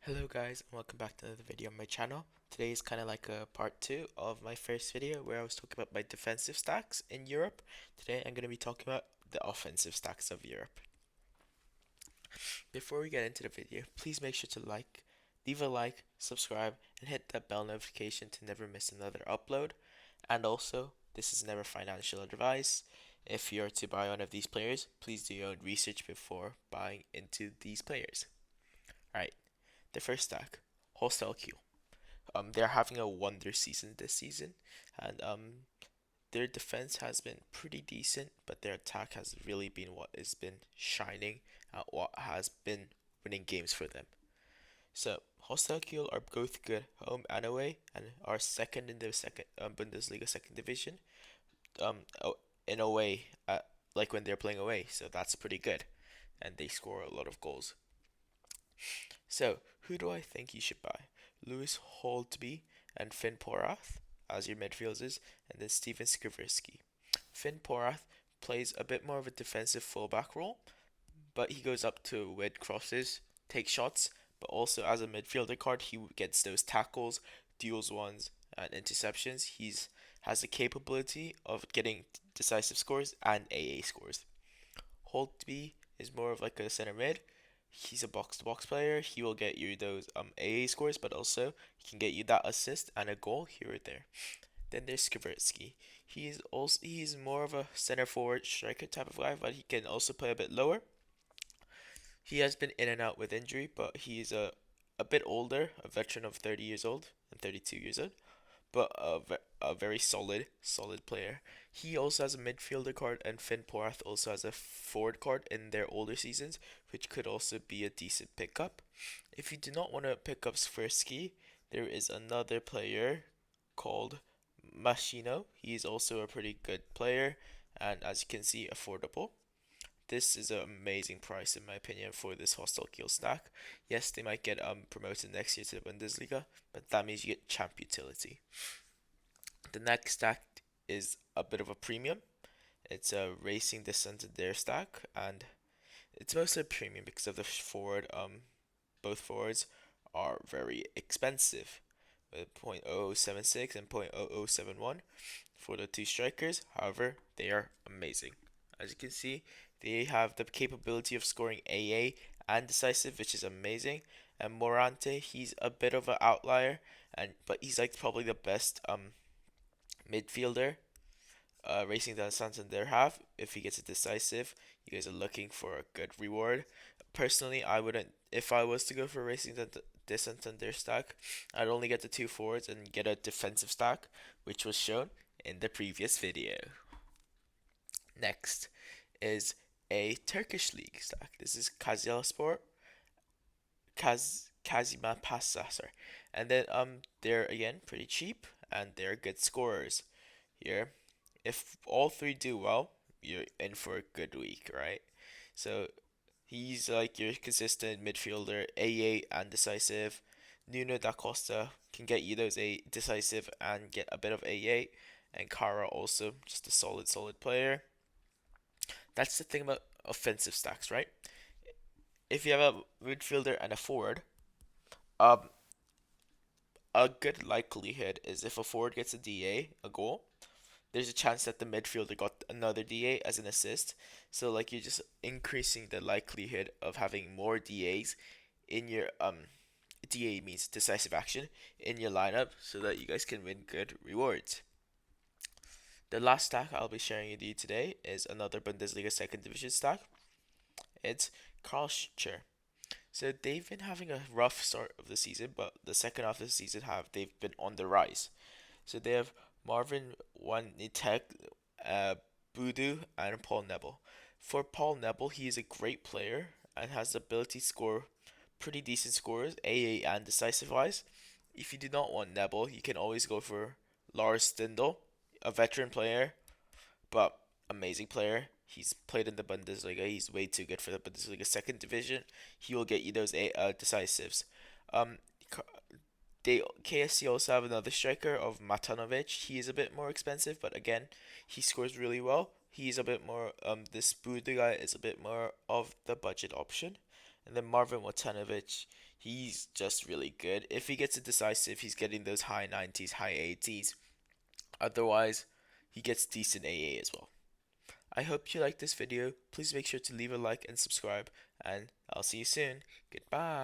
Hello guys and welcome back to another video on my channel. Today is kind of like a part 2 of my first video where I was talking about my defensive stacks in Europe. Today I'm going to be talking about the offensive stacks of Europe. Before we get into the video, please make sure to leave a like, subscribe, and hit that bell notification to never miss another upload. And also, this is never financial advice. If you're to buy one of these players, please do your own research before buying into these players. Alright, the first stack, Hostel Q. They're having a wonder season this season, and their defense has been pretty decent, but their attack has really been what has been shining at what has been winning games for them. So Hostel Kiel are both good home and away, and are second in the second Bundesliga second division. In a way, like when they're playing away, so that's pretty good, and they score a lot of goals. So, who do I think you should buy? Lewis Holtby and Finn Porath as your midfielders, and then Steven Skriversky. Finn Porath plays a bit more of a defensive fullback role, but he goes up to win crosses, take shots, but also as a midfielder card, he gets those tackles, duels ones, and interceptions. He's has the capability of getting decisive scores and AA scores. Holtby is more of like a center mid. He's a box to box player. He will get you those AA scores, but also he can get you that assist and a goal here or there. Then there's Skivetsky. He's more of a center forward striker type of guy, but he can also play a bit lower. He has been in and out with injury, but he's a bit older, a veteran of 30 years old and 32 years old, but a very solid player. He also has a midfielder card, and Finn Porath also has a forward card in their older seasons, which could also be a decent pickup. If you do not want to pick up Swirsky, there is another player called Machino. He is also a pretty good player, and as you can see, affordable. This is an amazing price in my opinion for this Hostel Kiel stack. Yes, they might get promoted next year to the Bundesliga, but that means you get champ utility. The next stack is a bit of a premium. It's a Racing the Santander stack, and it's mostly a premium because of the forward. Both forwards are very expensive, with 0.0076 and 0.0071 for the two strikers. However, they are amazing. As you can see, they have the capability of scoring AA and decisive, which is amazing. And Morante, he's a bit of an outlier, but he's like probably the best midfielder Racing the Santander have. If he gets a decisive, you guys are looking for a good reward. Personally, I wouldn't. If I was to go for Racing the Santander stack, I'd only get the two forwards and get a defensive stack, which was shown in the previous video. Next is a Turkish league stack. This is Kayserispor, Kazima Pasa, sorry. And then they're again pretty cheap and they're good scorers here. If all three do well, you're in for a good week, right? So he's like your consistent midfielder, AA and decisive. Nuno da Costa can get you those A decisive and get a bit of AA, and Kara also just a solid player. That's the thing about offensive stacks, right? If you have a midfielder and a forward, um, a good likelihood is if a forward gets a DA, a goal, there's a chance that the midfielder got another DA as an assist. So like you're just increasing the likelihood of having more DAs in your DA means decisive action in your lineup so that you guys can win good rewards. The last stack I'll be sharing with you today is another Bundesliga second division stack. It's Karlsruhe. So they've been having a rough start of the season, but the second half of the season they've been on the rise. So they have Marvin Wanitek, uh, Budu, and Paul Nebel. For Paul Nebel, he is a great player and has the ability to score pretty decent scores, AA and decisive wise. If you do not want Nebel, you can always go for Lars Stindl, a veteran player, but amazing player. He's played in the Bundesliga. He's way too good for the Bundesliga second division. He will get you those decisives. Um, they KSC also have another striker of Matanovic. He is a bit more expensive, but again, he scores really well. He's a bit more this Buda guy is a bit more of the budget option. And then Marvin Matanovic, He's just really good. If he gets a decisive, he's getting those high 90s, high 80s. Otherwise, he gets decent AA as well. I hope you liked this video. Please make sure to leave a like and subscribe, and I'll see you soon. Goodbye.